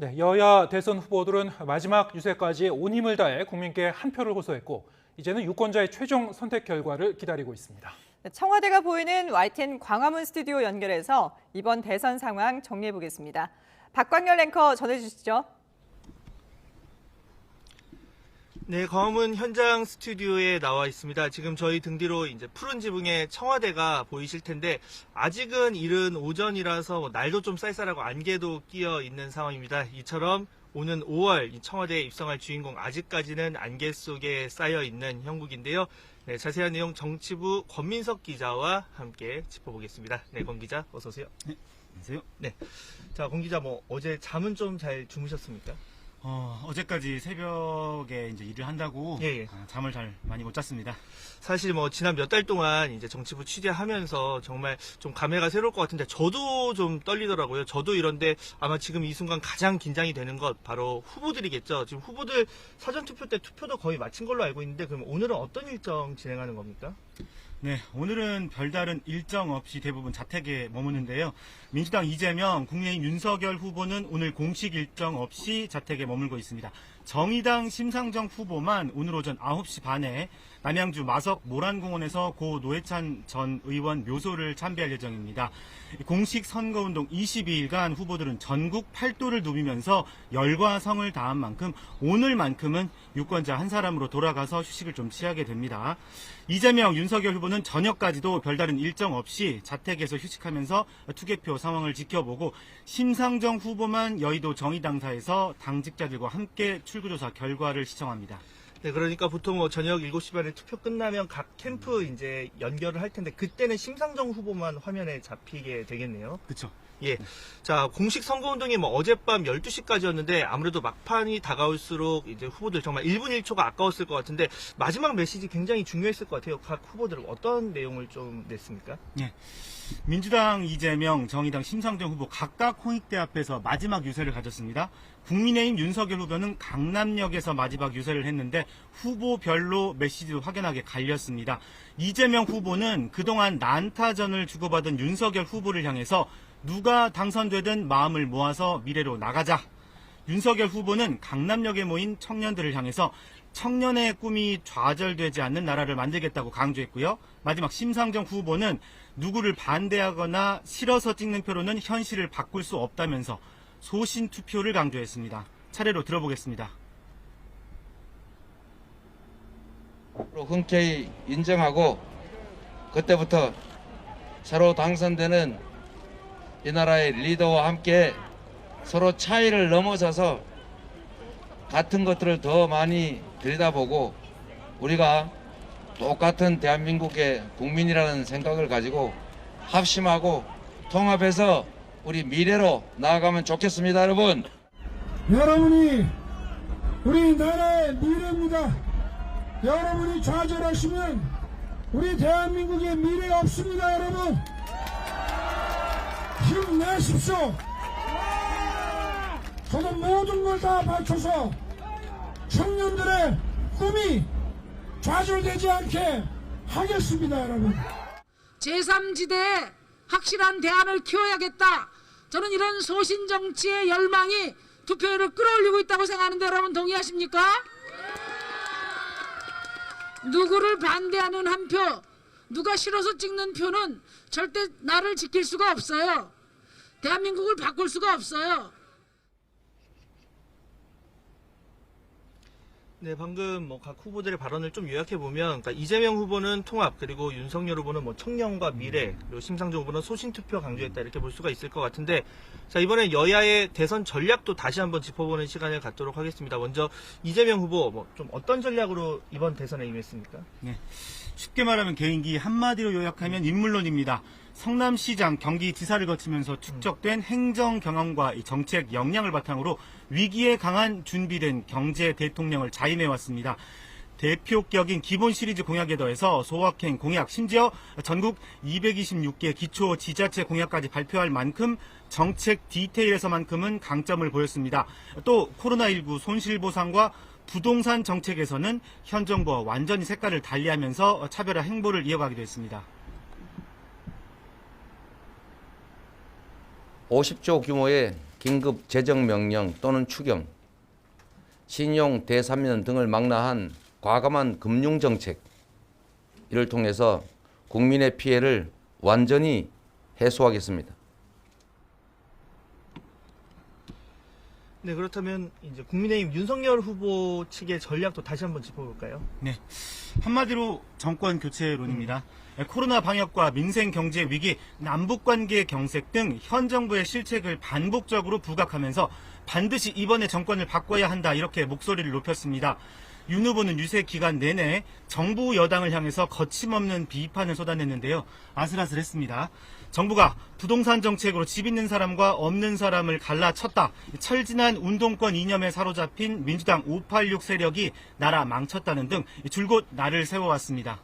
네, 여야 대선 후보들은 마지막 유세까지 온 힘을 다해 국민께 한 표를 호소했고 이제는 유권자의 최종 선택 결과를 기다리고 있습니다. 청와대가 보이는 YTN 광화문 스튜디오 연결해서 이번 대선 상황 정리해 보겠습니다. 박광열 앵커 전해주시죠. 네, 광화문 현장 스튜디오에 나와 있습니다. 지금 저희 등 뒤로 이제 푸른 지붕에 청와대가 보이실 텐데 아직은 이른 오전이라서 날도 좀 쌀쌀하고 안개도 끼어 있는 상황입니다. 이처럼 오는 5월 청와대에 입성할 주인공 아직까지는 안개 속에 쌓여 있는 형국인데요. 네, 자세한 내용 정치부 권민석 기자와 함께 짚어보겠습니다. 네, 권 기자 어서 오세요. 네, 안녕하세요. 네, 자, 권 기자 어제 잠은 좀 잘 주무셨습니까? 어제까지 새벽에 이제 일을 한다고 예. 잠을 잘 많이 못 잤습니다. 사실 지난 몇 달 동안 이제 정치부 취재하면서 정말 좀 감회가 새로울 것 같은데 저도 좀 떨리더라고요. 저도 이런데 아마 지금 이 순간 가장 긴장이 되는 것 바로 후보들이겠죠. 지금 후보들 사전투표 때 투표도 거의 마친 걸로 알고 있는데 그럼 오늘은 어떤 일정 진행하는 겁니까? 네, 오늘은 별다른 일정 없이 대부분 자택에 머무는데요. 민주당 이재명, 국민의힘 윤석열 후보는 오늘 공식 일정 없이 자택에 머물고 있습니다. 정의당 심상정 후보만 오늘 오전 9시 반에 남양주 마석 모란공원에서 고 노회찬 전 의원 묘소를 참배할 예정입니다. 공식 선거운동 22일간 후보들은 전국 8도를 누비면서 열과 성을 다한 만큼 오늘만큼은 유권자 한 사람으로 돌아가서 휴식을 좀 취하게 됩니다. 이재명, 윤석열 후보는 저녁까지도 별다른 일정 없이 자택에서 휴식하면서 투개표 상황을 지켜보고 심상정 후보만 여의도 정의당사에서 당직자들과 함께 출구조사 결과를 시청합니다. 네, 그러니까 보통 저녁 7시 반에 투표 끝나면 각 캠프 이제 연결을 할 텐데 그때는 심상정 후보만 화면에 잡히게 되겠네요. 그렇죠. 예. 자, 공식 선거운동이 어젯밤 12시까지였는데 아무래도 막판이 다가올수록 이제 후보들 정말 1분 1초가 아까웠을 것 같은데 마지막 메시지 굉장히 중요했을 것 같아요. 각 후보들 어떤 내용을 좀 냈습니까? 네. 민주당 이재명, 정의당 심상정 후보 각각 홍익대 앞에서 마지막 유세를 가졌습니다. 국민의힘 윤석열 후보는 강남역에서 마지막 유세를 했는데 후보별로 메시지도 확연하게 갈렸습니다. 이재명 후보는 그동안 난타전을 주고받은 윤석열 후보를 향해서 누가 당선되든 마음을 모아서 미래로 나가자. 윤석열 후보는 강남역에 모인 청년들을 향해서 청년의 꿈이 좌절되지 않는 나라를 만들겠다고 강조했고요. 마지막 심상정 후보는 누구를 반대하거나 싫어서 찍는 표로는 현실을 바꿀 수 없다면서 소신 투표를 강조했습니다. 차례로 들어보겠습니다. 흔쾌히 인정하고 그때부터 새로 당선되는 이 나라의 리더와 함께 서로 차이를 넘어서서 같은 것들을 더 많이 들여다보고 우리가 똑같은 대한민국의 국민이라는 생각을 가지고 합심하고 통합해서 우리 미래로 나아가면 좋겠습니다, 여러분. 여러분이 우리 나라의 미래입니다. 여러분이 좌절하시면 우리 대한민국의 미래가 없습니다, 여러분. 힘내십시오. 저도 모든 걸 다 바쳐서 청년들의 꿈이 좌절되지 않게 하겠습니다, 여러분. 제3지대에 확실한 대안을 키워야겠다. 저는 이런 소신정치의 열망이 투표율을 끌어올리고 있다고 생각하는데 여러분 동의하십니까? 누구를 반대하는 한 표, 누가 싫어서 찍는 표는 절대 나를 지킬 수가 없어요. 대한민국을 바꿀 수가 없어요. 네, 방금 각 후보들의 발언을 좀 요약해보면, 그러니까 이재명 후보는 통합, 그리고 윤석열 후보는 청년과 미래, 그리고 심상정 후보는 소신투표 강조했다, 이렇게 볼 수가 있을 것 같은데, 자, 이번엔 여야의 대선 전략도 다시 한번 짚어보는 시간을 갖도록 하겠습니다. 먼저, 이재명 후보, 좀 어떤 전략으로 이번 대선에 임했습니까? 네. 쉽게 말하면 개인기 한마디로 요약하면 인물론입니다. 성남시장, 경기지사를 거치면서 축적된 행정 경험과 정책 역량을 바탕으로 위기에 강한 준비된 경제 대통령을 자임해왔습니다. 대표격인 기본 시리즈 공약에 더해서 소확행 공약, 심지어 전국 226개 기초 지자체 공약까지 발표할 만큼 정책 디테일에서만큼은 강점을 보였습니다. 또 코로나19 손실보상과 부동산 정책에서는 현 정부와 완전히 색깔을 달리하면서 차별화 행보를 이어가기도 했습니다. 50조 규모의 긴급 재정명령 또는 추경, 신용 대사면 등을 망라한 과감한 금융정책, 이를 통해서 국민의 피해를 완전히 해소하겠습니다. 네, 그렇다면 이제 국민의힘 윤석열 후보 측의 전략도 다시 한번 짚어볼까요? 네, 한마디로 정권 교체론입니다. 코로나 방역과 민생 경제 위기, 남북관계 경색 등 현 정부의 실책을 반복적으로 부각하면서 반드시 이번에 정권을 바꿔야 한다, 이렇게 목소리를 높였습니다. 윤 후보는 유세 기간 내내 정부 여당을 향해서 거침없는 비판을 쏟아냈는데요. 아슬아슬했습니다. 정부가 부동산 정책으로 집 있는 사람과 없는 사람을 갈라쳤다. 철진한 운동권 이념에 사로잡힌 민주당 586 세력이 나라 망쳤다는 등 줄곧 날을 세워왔습니다.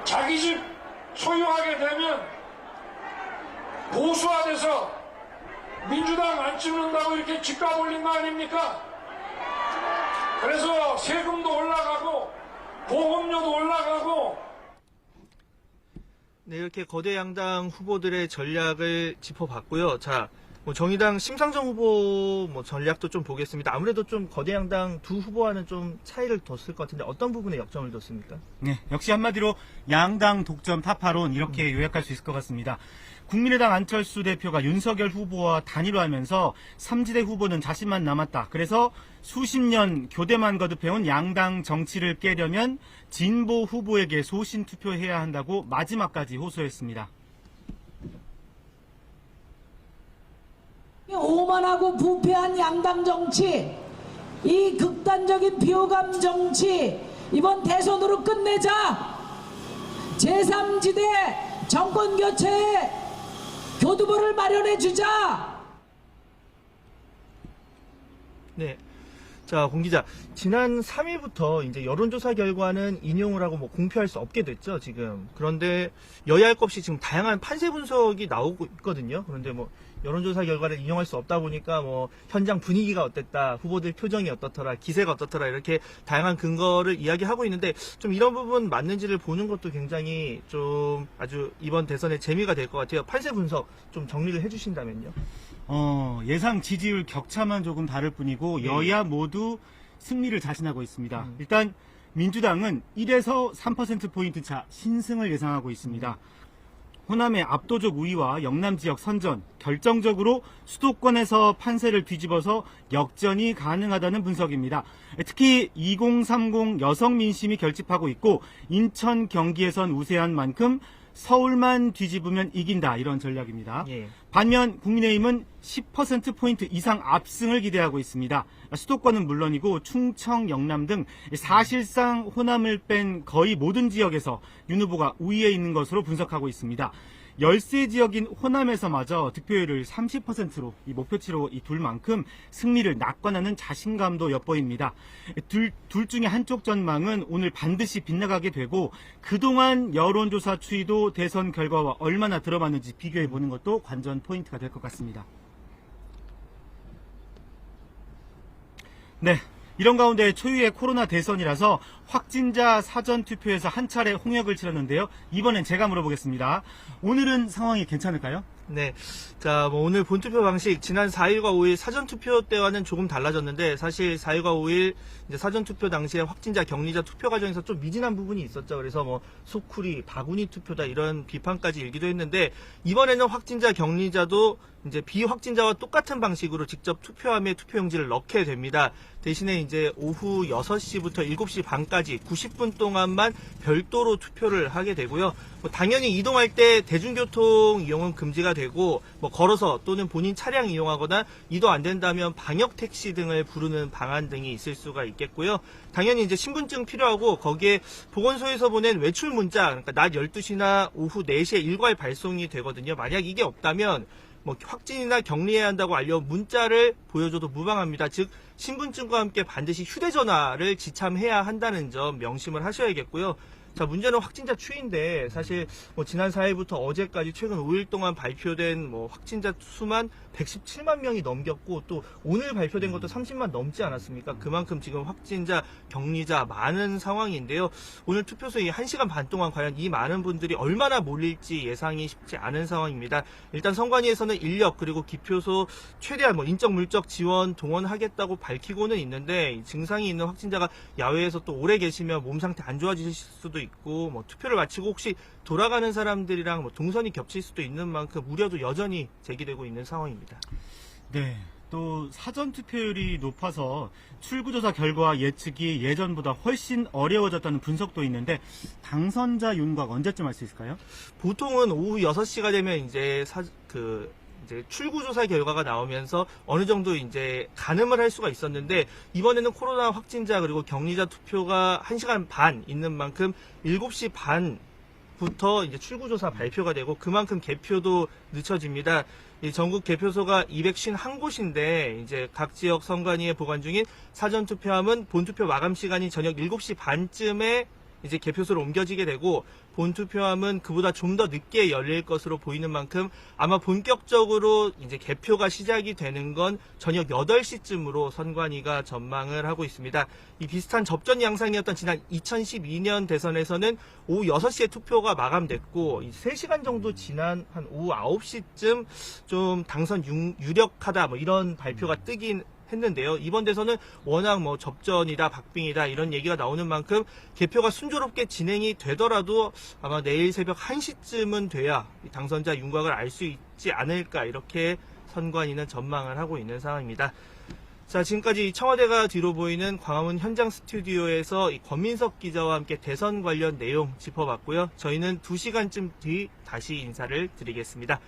자기 집 소유하게 되면 보수화돼서 민주당 안 찍는다고 이렇게 집값 올린 거 아닙니까? 그래서 세금도 올라가고 보험료도 올라가고. 네, 이렇게 거대 양당 후보들의 전략을 짚어봤고요. 자, 뭐 정의당 심상정 후보 뭐 전략도 좀 보겠습니다. 아무래도 좀 거대 양당 두 후보와는 좀 차이를 뒀을 것 같은데 어떤 부분에 역점을 뒀습니까? 네, 역시 한마디로 양당 독점 타파론, 이렇게 요약할 수 있을 것 같습니다. 국민의당 안철수 대표가 윤석열 후보와 단일화하면서 삼지대 후보는 자신만 남았다. 그래서 수십 년 교대만 거듭해온 양당 정치를 깨려면 진보 후보에게 소신 투표해야 한다고 마지막까지 호소했습니다. 오만하고 부패한 양당 정치, 이 극단적인 비호감 정치 이번 대선으로 끝내자. 제3지대 정권 교체에 교두보를 마련해 주자. 네. 자, 공 기자. 지난 3일부터 이제 여론조사 결과는 인용을 하고 뭐 공표할 수 없게 됐죠, 지금. 그런데 여야 할 것 없이 지금 다양한 판세 분석이 나오고 있거든요. 그런데 뭐 여론조사 결과를 인용할 수 없다 보니까 뭐 현장 분위기가 어땠다, 후보들 표정이 어떻더라, 기세가 어떻더라, 이렇게 다양한 근거를 이야기하고 있는데 좀 이런 부분 맞는지를 보는 것도 굉장히 좀 아주 이번 대선에 재미가 될 것 같아요. 판세 분석 좀 정리를 해주신다면요. 예상 지지율 격차만 조금 다를 뿐이고 여야 모두 승리를 자신하고 있습니다. 일단 민주당은 1에서 3%포인트 차 신승을 예상하고 있습니다. 호남의 압도적 우위와 영남 지역 선전, 결정적으로 수도권에서 판세를 뒤집어서 역전이 가능하다는 분석입니다. 특히 2030 여성 민심이 결집하고 있고 인천, 경기에선 우세한 만큼 서울만 뒤집으면 이긴다, 이런 전략입니다. 예. 반면 국민의힘은 10%포인트 이상 압승을 기대하고 있습니다. 수도권은 물론이고 충청, 영남 등 사실상 호남을 뺀 거의 모든 지역에서 윤 후보가 우위에 있는 것으로 분석하고 있습니다. 열세 지역인 호남에서마저 득표율을 30%로 이 목표치로 이 둘만큼 승리를 낙관하는 자신감도 엿보입니다. 둘 중에 한쪽 전망은 오늘 반드시 빗나가게 되고 그동안 여론조사 추이도 대선 결과와 얼마나 들어맞는지 비교해보는 것도 관전 포인트가 될 것 같습니다. 네. 이런 가운데 초유의 코로나 대선이라서 확진자 사전투표에서 한 차례 홍역을 치렀는데요. 이번엔 제가 물어보겠습니다. 오늘은 상황이 괜찮을까요? 네. 자, 뭐 오늘 본투표 방식, 지난 4일과 5일 사전투표 때와는 조금 달라졌는데, 사실 4일과 5일 이제 사전투표 당시에 확진자, 격리자 투표 과정에서 좀 미진한 부분이 있었죠. 그래서 뭐 소쿠리, 바구니 투표다 이런 비판까지 일기도 했는데, 이번에는 확진자, 격리자도 이제 비확진자와 똑같은 방식으로 직접 투표함에 투표용지를 넣게 됩니다. 대신에 이제 오후 6시부터 7시 반까지 90분 동안만 별도로 투표를 하게 되고요. 뭐 당연히 이동할 때 대중교통 이용은 금지가 되고, 뭐 걸어서 또는 본인 차량 이용하거나 이동 안 된다면 방역 택시 등을 부르는 방안 등이 있을 수가 있겠고요. 당연히 이제 신분증 필요하고, 거기에 보건소에서 보낸 외출 문자, 그러니까 낮 12시나 오후 4시에 일괄 발송이 되거든요. 만약 이게 없다면 뭐 확진이나 격리해야 한다고 알려 문자를 보여줘도 무방합니다. 즉 신분증과 함께 반드시 휴대전화를 지참해야 한다는 점 명심을 하셔야겠고요. 자, 문제는 확진자 추이인데 사실 뭐 지난 4일부터 어제까지 최근 5일 동안 발표된 뭐 확진자 수만 117만 명이 넘겼고 또 오늘 발표된 것도 30만 넘지 않았습니까? 그만큼 지금 확진자, 격리자 많은 상황인데요. 오늘 투표소 이 1시간 반 동안 과연 이 많은 분들이 얼마나 몰릴지 예상이 쉽지 않은 상황입니다. 일단 선관위에서는 인력 그리고 기표소 최대한 뭐 인적 물적 지원 동원하겠다고 밝히고는 있는데 증상이 있는 확진자가 야외에서 또 오래 계시면 몸 상태 안 좋아지실 수도 있고 뭐 투표를 마치고 혹시 돌아가는 사람들이랑 뭐 동선이 겹칠 수도 있는 만큼 우려도 여전히 제기되고 있는 상황입니다. 네. 또 사전 투표율이 높아서 출구조사 결과 예측이 예전보다 훨씬 어려워졌다는 분석도 있는데 당선자 윤곽 언제쯤 알 수 있을까요? 보통은 오후 6시가 되면 이제 이제 출구조사 결과가 나오면서 어느 정도 이제 가늠을 할 수가 있었는데 이번에는 코로나 확진자 그리고 격리자 투표가 1시간 반 있는 만큼 7시 반부터 이제 출구조사 발표가 되고 그만큼 개표도 늦춰집니다. 이 전국 개표소가 251곳인데 이제 각 지역 선관위에 보관 중인 사전 투표함은 본투표 마감 시간이 저녁 7시 반쯤에 이제 개표소로 옮겨지게 되고 본투표함은 그보다 좀 더 늦게 열릴 것으로 보이는 만큼 아마 본격적으로 이제 개표가 시작이 되는 건 저녁 8시쯤으로 선관위가 전망을 하고 있습니다. 이 비슷한 접전 양상이었던 지난 2012년 대선에서는 오후 6시에 투표가 마감됐고 3시간 정도 지난 한 오후 9시쯤 좀 당선 유력하다 뭐 이런 발표가 뜨긴 했는데요. 이번 대선은 워낙 뭐 접전이다, 박빙이다 이런 얘기가 나오는 만큼 개표가 순조롭게 진행이 되더라도 아마 내일 새벽 1시쯤은 돼야 당선자 윤곽을 알 수 있지 않을까 이렇게 선관위는 전망을 하고 있는 상황입니다. 자, 지금까지 청와대가 뒤로 보이는 광화문 현장 스튜디오에서 이 권민석 기자와 함께 대선 관련 내용 짚어봤고요. 저희는 2시간쯤 뒤 다시 인사를 드리겠습니다.